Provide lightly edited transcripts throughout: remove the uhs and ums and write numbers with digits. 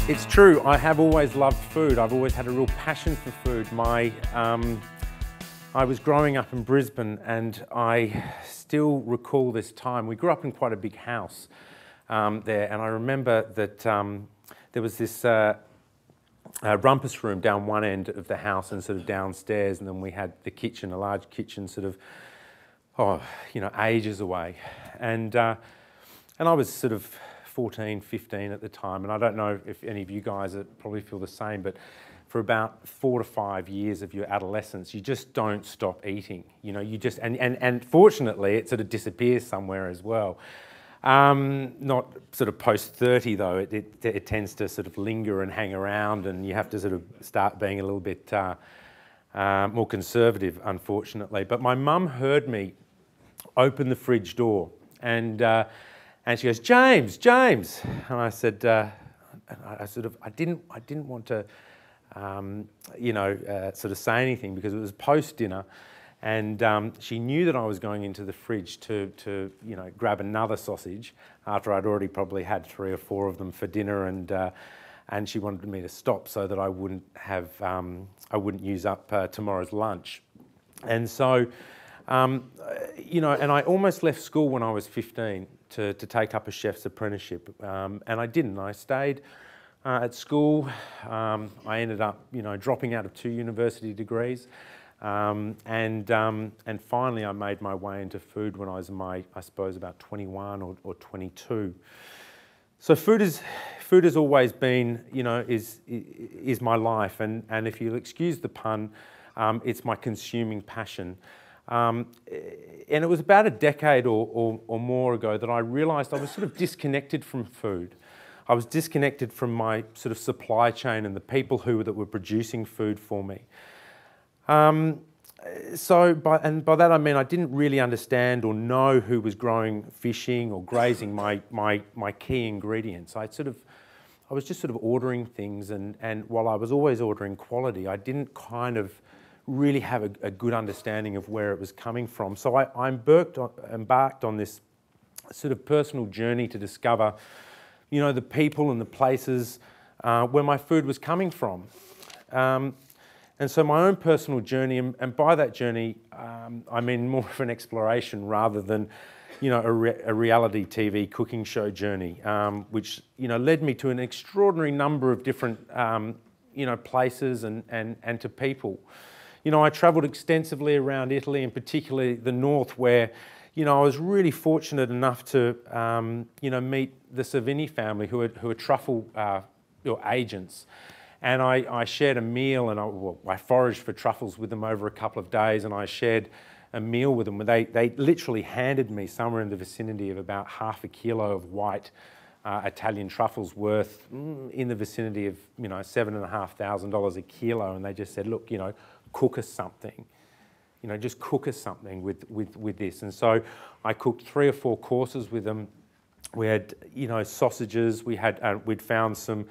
It's true, I have always loved food. I've always had a real passion for food. I was growing up in Brisbane and I still recall this time. We grew up in quite a big house there, and I remember that there was this rumpus room down one end of the house and sort of downstairs, and then we had the kitchen, a large kitchen sort of, ages away. And I was sort of 14, 15 at the time, and I don't know if any of you guys probably feel the same, but for about 4 to 5 years of your adolescence, you just don't stop eating. You know, you just, and fortunately, it sort of disappears somewhere as well. Not sort of post-30 though, it tends to sort of linger and hang around, and you have to sort of start being a little bit more conservative, unfortunately. But my mum heard me open the fridge door, and she goes, "James, James," and I said, I didn't want to, sort of say anything because it was post-dinner, and she knew that I was going into the fridge to grab another sausage after I'd already probably had 3 or 4 of them for dinner, and she wanted me to stop so that I wouldn't have, I wouldn't use up tomorrow's lunch, and so. And I almost left school when I was 15 to take up a chef's apprenticeship, and I didn't. I stayed at school. I ended up, dropping out of 2 university degrees, and finally I made my way into food when I was I suppose about 21 or 22. So food has always been, is my life, and if you'll excuse the pun, it's my consuming passion. And it was about a decade or more ago that I realised I was sort of disconnected from food. I was disconnected from my sort of supply chain and the people that were producing food for me. By that I mean I didn't really understand or know who was growing, fishing or grazing my key ingredients. I was just sort of ordering things, and while I was always ordering quality, I didn't kind of really have a good understanding of where it was coming from. So I embarked on this sort of personal journey to discover, the people and the places where my food was coming from. And so my own personal journey, and by that journey, I mean more of an exploration rather than, a reality TV cooking show journey, which, led me to an extraordinary number of different, places and to people. I travelled extensively around Italy, and particularly the north, where, I was really fortunate enough to, meet the Savini family, who are truffle agents. And I shared a meal, and I foraged for truffles with them over a couple of days, and I shared a meal with them. They literally handed me somewhere in the vicinity of about ½ a kilo of white Italian truffles worth in the vicinity of, $7,500 a kilo, and they just said, "Look, cook us something, just cook us something with this." And so I cooked 3 or 4 courses with them. We had, sausages. We'd found some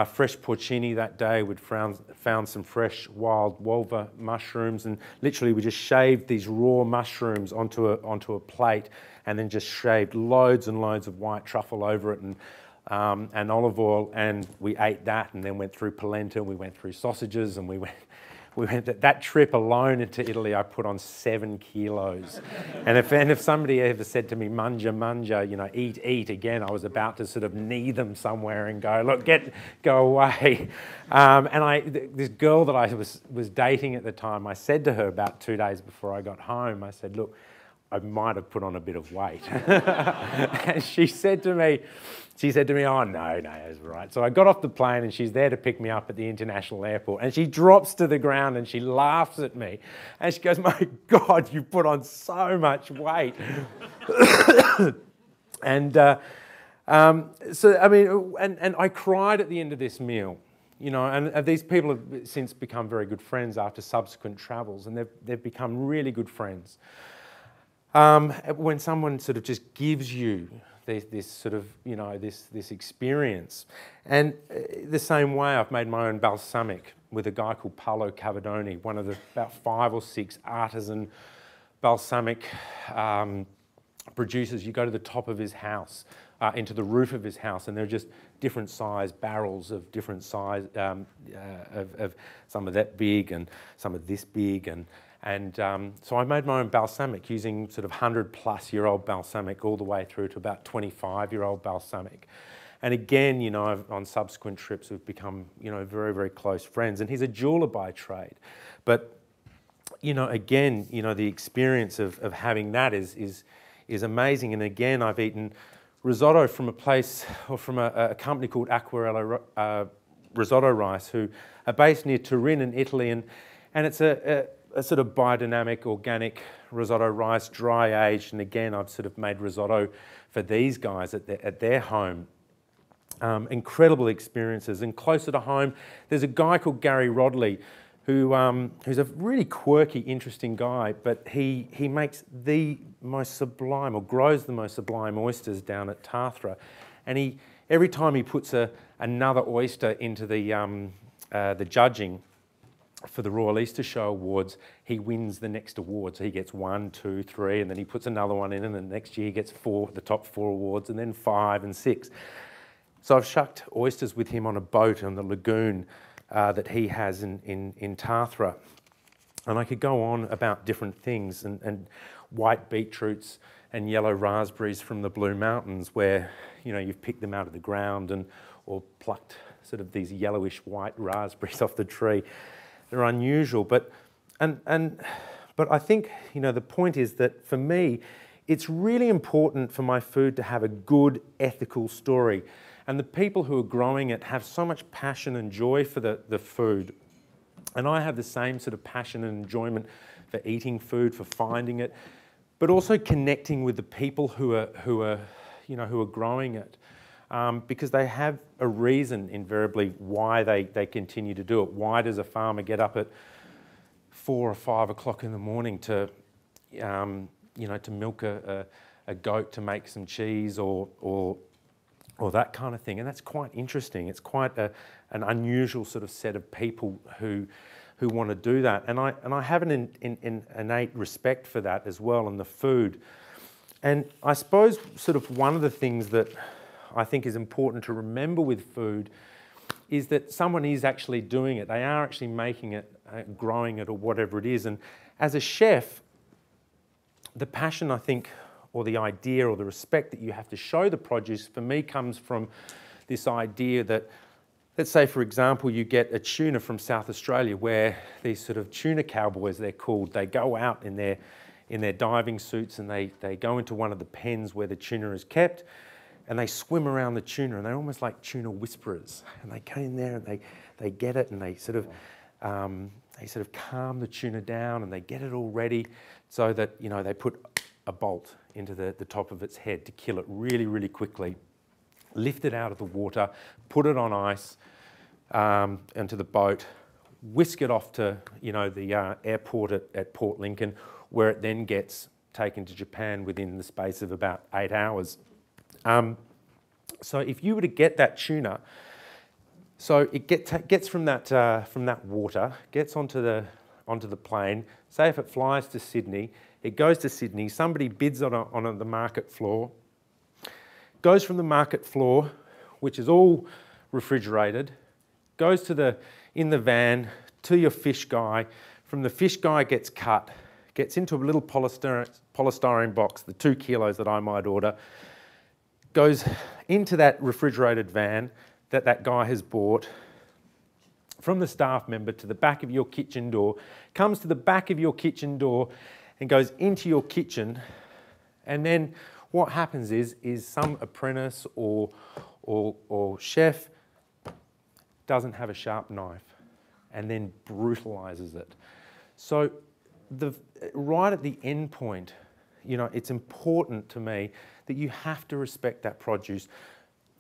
fresh porcini that day. We'd found some fresh wild wolva mushrooms, and literally we just shaved these raw mushrooms onto a plate, and then just shaved loads and loads of white truffle over it, and olive oil, and we ate that, and then went through polenta. We went through sausages, and we went that trip alone into Italy. I put on 7 kilos, and if somebody ever said to me, "Mangia, mangia," eat again, I was about to sort of knee them somewhere and go, "Look, go away." This girl that I was dating at the time, I said to her about 2 days before I got home, I said, "Look, I might have put on a bit of weight." And she said to me, "Oh, no, that's right." So I got off the plane, and she's there to pick me up at the international airport, and she drops to the ground and she laughs at me, and she goes, "My God, you put on so much weight." And I cried at the end of this meal, and these people have since become very good friends after subsequent travels, and they've become really good friends. When someone sort of just gives you this sort of, this experience. And the same way, I've made my own balsamic with a guy called Paolo Cavadoni, one of the about 5 or 6 artisan balsamic produces. You go to the top of his house, into the roof of his house, and there are just different size barrels of different size, of some of that big and some of this big, and so I made my own balsamic using sort of 100-plus-year-old balsamic all the way through to about 25-year-old balsamic. And again, you know, on subsequent trips, we've become, you know, very, very close friends. And he's a jeweler by trade, but you know, again, you know, the experience of having that is amazing. And again, I've eaten risotto from a place, or from a company called Aquarella Risotto Rice, who are based near Turin in Italy, and it's a sort of biodynamic, organic risotto rice, dry aged. And again, I've sort of made risotto for these guys at their home. Incredible experiences. And closer to home, there's a guy called Gary Rodley, who's a really quirky, interesting guy, but he makes the most sublime, or grows the most sublime oysters down at Tathra. And every time he puts another oyster into the judging for the Royal Easter Show Awards, he wins the next award. So he gets 1, 2, 3, and then he puts another one in, and then next year he gets the top 4 awards, and then 5 and 6. So I've shucked oysters with him on a boat on the lagoon that he has in Tathra. And I could go on about different things, and white beetroots and yellow raspberries from the Blue Mountains, where, you know, you've picked them out of the ground or plucked sort of these yellowish white raspberries off the tree. They're unusual, but I think, you know, the point is that for me, it's really important for my food to have a good ethical story. And the people who are growing it have so much passion and joy for the food. And I have the same sort of passion and enjoyment for eating food, for finding it, but also connecting with the people who are growing it. Because they have a reason, invariably, why they continue to do it. Why does a farmer get up at 4 or 5 o'clock in the morning to milk a goat to make some cheese or that kind of thing? And that's quite interesting. It's quite an unusual sort of set of people who want to do that. And I have an innate respect for that as well, and the food. And I suppose sort of one of the things that I think is important to remember with food is that someone is actually doing it. They are actually making it, growing it, or whatever it is. And as a chef, the passion, I think, or the idea or the respect that you have to show the produce, for me, comes from this idea that, let's say, for example, you get a tuna from South Australia, where these sort of tuna cowboys, they're called, they go out in their diving suits, and they go into one of the pens where the tuna is kept, and they swim around the tuna, and they're almost like tuna whisperers. And they go in there and they get it, and they sort of calm the tuna down, and they get it all ready so that, you know, they put a bolt into the top of its head to kill it really, really quickly, lift it out of the water, put it on ice into the boat, whisk it off to, you know, the airport at Port Lincoln, where it then gets taken to Japan within the space of about 8 hours. So if you were to get that tuna, so it gets from that water, gets onto the plane. Say if it flies to Sydney, it goes to Sydney. Somebody bids on the market floor. Goes from the market floor, which is all refrigerated, goes in the van to your fish guy. From the fish guy, gets cut, gets into a little polystyrene box, the 2 kilos that I might order, goes into that refrigerated van that guy has bought, from the staff member to the back of your kitchen door, comes to the back of your kitchen door and goes into your kitchen. And then what happens is some apprentice or chef doesn't have a sharp knife and then brutalizes it. So right at the end point, you know, it's important to me that you have to respect that produce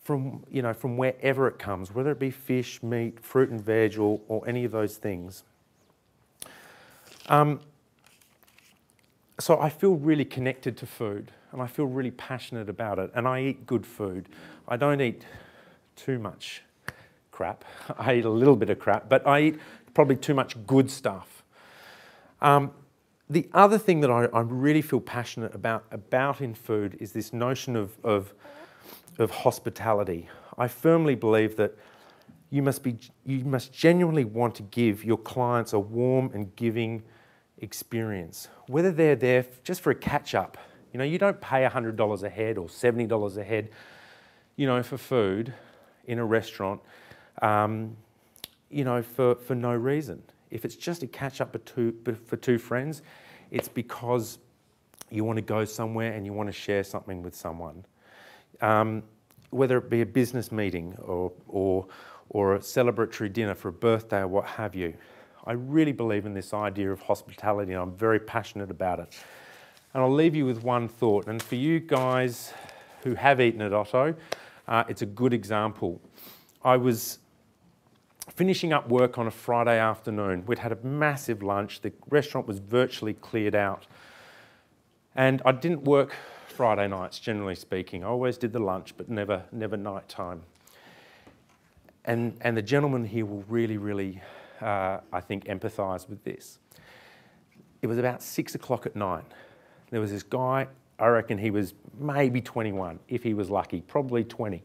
from wherever it comes, whether it be fish, meat, fruit and veg, or any of those things. So I feel really connected to food, and I feel really passionate about it, and I eat good food. I don't eat too much crap. I eat a little bit of crap, but I eat probably too much good stuff. The other thing that I really feel passionate about in food is this notion of hospitality. I firmly believe that you must genuinely want to give your clients a warm and giving experience, whether they're there just for a catch-up. You know, you don't pay $100 a head or $70 a head, you know, for food in a restaurant, you know, for no reason. If it's just a catch-up for two friends, it's because you want to go somewhere and you want to share something with someone. Whether it be a business meeting or a celebratory dinner for a birthday or what have you. I really believe in this idea of hospitality, and I'm very passionate about it. And I'll leave you with one thought, and for you guys who have eaten at Otto, it's a good example. I was finishing up work on a Friday afternoon. We'd had a massive lunch. The restaurant was virtually cleared out. And I didn't work Friday nights, generally speaking. I always did the lunch, but never night time. And the gentleman here will really, I think, empathise with this. It was about 6 o'clock at night. There was this guy, I reckon he was maybe 21, if he was lucky, probably 20.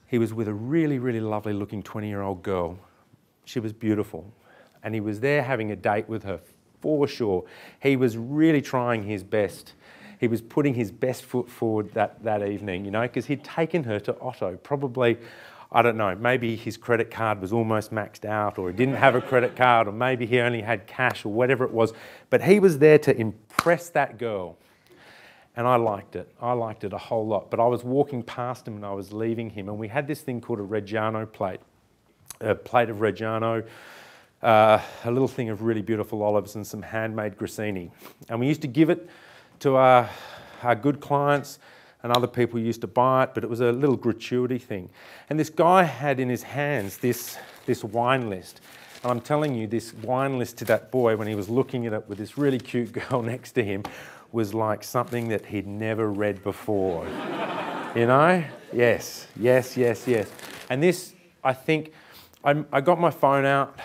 He was with a really lovely looking 20-year-old girl. She was beautiful. And he was there having a date with her, for sure. He was really trying his best. He was putting his best foot forward that evening, you know, because he'd taken her to Otto. Probably, I don't know, maybe his credit card was almost maxed out, or he didn't have a credit card, or maybe he only had cash, or whatever it was. But he was there to impress that girl. And I liked it. I liked it a whole lot. But I was walking past him and I was leaving him, and we had this thing called a Reggiano plate. A plate of Reggiano, a little thing of really beautiful olives and some handmade grissini. And we used to give it to our good clients, and other people used to buy it, but it was a little gratuity thing. And this guy had in his hands this wine list. And I'm telling you, this wine list to that boy, when he was looking at it with this really cute girl next to him, was like something that he'd never read before. You know? Yes. And this, I think, I got my phone out.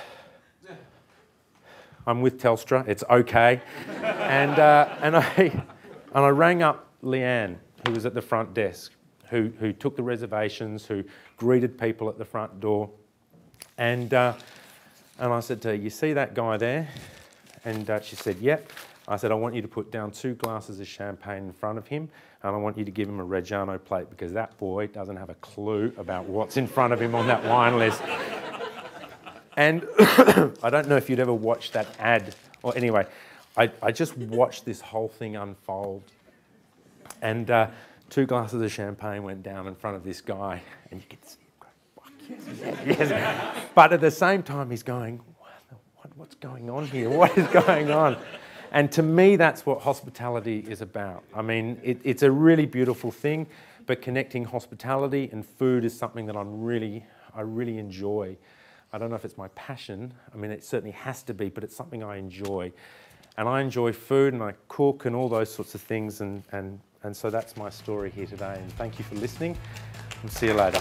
I'm with Telstra, it's okay. And I rang up Leanne, who was at the front desk, who took the reservations, who greeted people at the front door. And I said to her, you see that guy there? And she said, yep. I said, I want you to put down 2 glasses of champagne in front of him, and I want you to give him a Reggiano plate, because that boy doesn't have a clue about what's in front of him on that wine list. And I don't know if you'd ever watched that ad, or anyway, I just watched this whole thing unfold. And 2 glasses of champagne went down in front of this guy, and you could see him go, fuck yes. But at the same time, he's going, what's going on here? What is going on? And to me, that's what hospitality is about. I mean, it's a really beautiful thing, but connecting hospitality and food is something that I really enjoy. I don't know if it's my passion. I mean, it certainly has to be, but it's something I enjoy. And I enjoy food, and I cook and all those sorts of things. And so that's my story here today. And thank you for listening, and see you later.